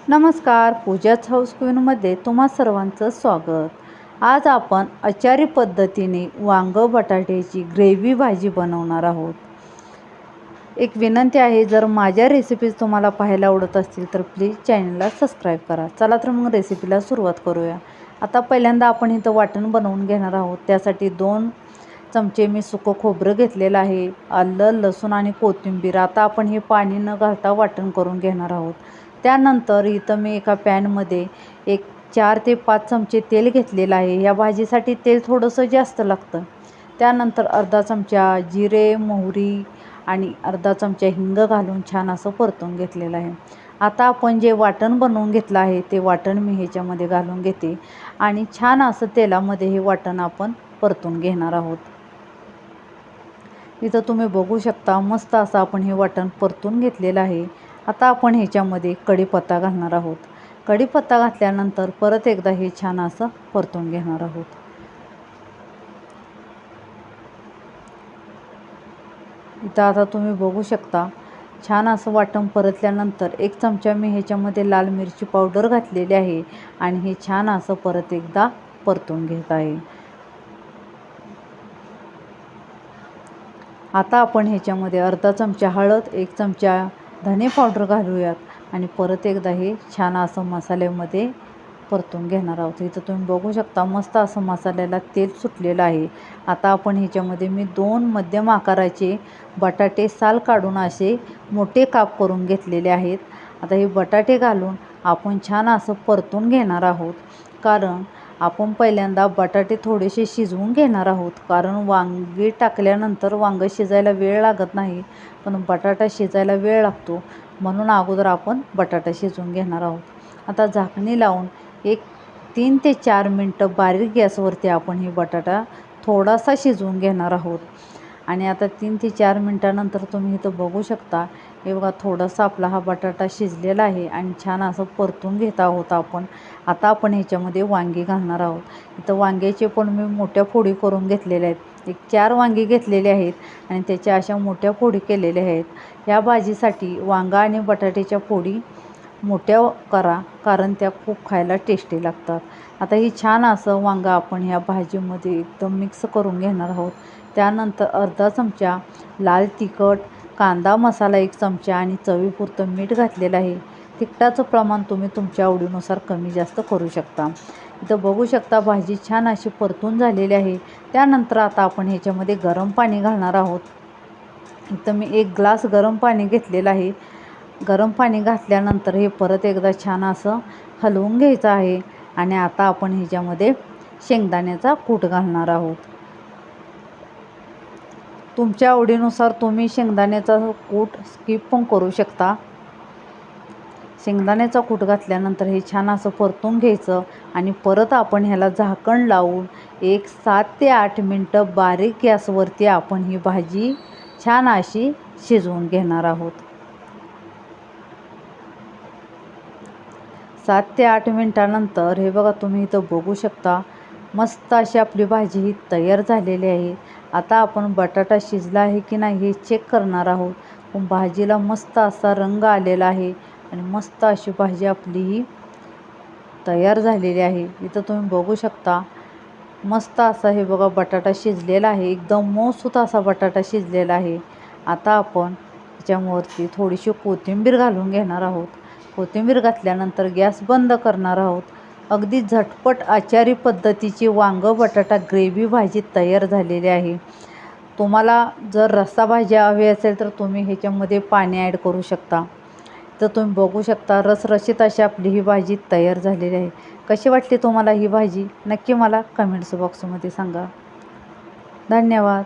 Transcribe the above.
नमस्कार, पूजाच हाऊस क्वीनमध्ये तुम्हा सर्वांचं स्वागत. आज आपण आचारी पद्धतीने वांग बटाट्याची ग्रेव्ही भाजी बनवणार आहोत. एक विनंती आहे, जर माझ्या रेसिपीज तुम्हाला पाहायला आवडत असतील तर प्लीज चॅनलला सबस्क्राईब करा. चला तर मग रेसिपीला सुरुवात करूया. आता पहिल्यांदा आपण इथं वाटण बनवून घेणार आहोत. त्यासाठी 2 चमचे मी सुकं खोबरं घेतलेलं आहे, आलं, लसूण आणि कोथिंबीर. आता आपण हे पाणी न घालता वाटण करून घेणार आहोत. त्यानंतर इथं मी एका पॅनमध्ये एक 4 ते 5 चमचे तेल घेतलेलं आहे. या भाजीसाठी तेल थोडंसं जास्त लागतं. त्यानंतर अर्धा चमचा जिरे, मोहरी आणि अर्धा चमचा हिंग घालून छान असं परतून घेतलेलं आहे. आता आपण जे वाटण बनवून घेतलं आहे ते वाटण मी ह्याच्यामध्ये घालून घेते आणि छान असं तेलामध्ये हे वाटण आपण परतून घेणार आहोत. इथं तुम्ही बघू शकता, मस्त असं आपण हे वाटण परतून घेतलेलं आहे. आता आपण ह्याच्यामध्ये कढीपत्ता घालणार आहोत. कढीपत्ता घातल्यानंतर परत एकदा हे छान असं परतून घेणार आहोत. इथं आता तुम्ही बघू शकता, छान असं वाटण परतल्यानंतर 1 चमचा मी ह्याच्यामध्ये लाल मिरची पावडर घातलेली आहे आणि हे छान असं परत एकदा परतून घेत आहे. आता आपण ह्याच्यामध्ये अर्धा चमचा हळद, 1 चमचा धने पावडर घालूयात आणि परत एकदा हे छान असं मसाल्यामध्ये परतून घेणार आहोत. इथं तुम्ही बघू शकता, मस्त असं मसाल्याला तेल सुटलेलं आहे. आता आपण ह्याच्यामध्ये मी 2 मध्यम आकाराचे बटाटे साल काढून असे मोठे काप करून घेतलेले आहेत. आता हे बटाटे घालून आपण छान असं परतून घेणार आहोत, कारण आपण पहिल्यांदा बटाटे थोडेसे शिजवून घेणार आहोत. कारण वांगी टाकल्यानंतर वांगं शिजायला वेळ लागत नाही, पण बटाटा शिजायला वेळ लागतो, म्हणून अगोदर आपण बटाटा शिजवून घेणार आहोत. आता झाकणी लावून एक 3 ते 4 मिनटं बारीक गॅसवरती आपण हे बटाटा थोडासा शिजवून घेणार आहोत. आणि आता 3 ते 4 मिनटानंतर तुम्ही इथं बघू शकता, हे बघा थोडासा आपला हा बटाटा शिजलेला आहे आणि छान असं परतून घेत आहोत आपण. आता आपण ह्याच्यामध्ये वांगी घालणार आहोत. इथं वांग्याचे पण मी मोठ्या फोडी करून घेतलेल्या आहेत. एक 4 वांगी घेतलेले आहेत आणि त्याच्या अशा मोठ्या फोडी केलेल्या आहेत. या भाजीसाठी वांगा आणि बटाट्याच्या फोडी मोठ्या करा, कारण त्या खूप खायला टेस्टी लागतात. आता ही छान असं वांगं आपण ह्या भाजीमध्ये एकदम मिक्स करून घेणार आहोत. त्यानंतर अर्धा चमचा लाल तिखट, कांदा मसाला 1 चमचा आणि चवीपुरतं मीठ घातलेलं आहे. तिखटाचं प्रमाण तुम्ही तुमच्या आवडीनुसार कमी जास्त करू शकता. इथं बघू शकता, भाजी छान अशी परतून झालेली आहे. त्यानंतर आता आपण ह्याच्यामध्ये गरम पाणी घालणार आहोत. इथं मी 1 ग्लास गरम पाणी घेतलेलं आहे. गरम पाणी घातल्यानंतर हे परत एकदा छान असं हलवून घ्यायचं आहे आणि आता आपण ह्याच्यामध्ये शेंगदाण्याचा कूट घालणार आहोत. तुमच्या आवडीनुसार तुम्ही शेंगदाण्याचा कूट स्किप पण करू शकता. शेंगदाण्याचा कूट घातल्यानंतर हे छान असं परतून घ्यायचं आणि परत आपण ह्याला झाकण लावून एक 7 ते 8 मिनटं बारीक गॅसवरती आपण ही भाजी छान अशी शिजवून घेणार आहोत. 7 ते 8 मिनटानंतर हे बघा, तुम्ही इथं बघू शकता, मस्त अशी आपली भाजी ही तयार झालेली आहे. आता आपण बटाटा शिजला आहे की नाही हे चेक करणार आहोत. पण भाजीला मस्त असा रंग आलेला आहे आणि मस्त अशी भाजी आपली ही तयार झालेली आहे. इथं तुम्ही बघू शकता, मस्त असा हे बघा बटाटा शिजलेला आहे. एकदम मऊसूत असा बटाटा शिजलेला आहे. आता आपण त्याच्यावरती थोडीशी कोथिंबीर घालून घेणार आहोत. कोथिंबीर घातल्यानंतर गॅस बंद करणार आहोत. अगदी झटपट आचारी पद्धतीची वांग बटाटा ग्रेव्ही भाजी तयार झालेली आहे. तुम्हाला जर रस्सा भाजी हवी असेल तर तुम्ही ह्याच्यामध्ये पाणी ॲड करू शकता. तर तुम्ही बघू शकता, रसरशीत अशी आपली ही भाजी तयार झालेली आहे. कशी वाटली तुम्हाला ही भाजी? नक्की मला कमेंट्स बॉक्समध्ये सांगा. धन्यवाद.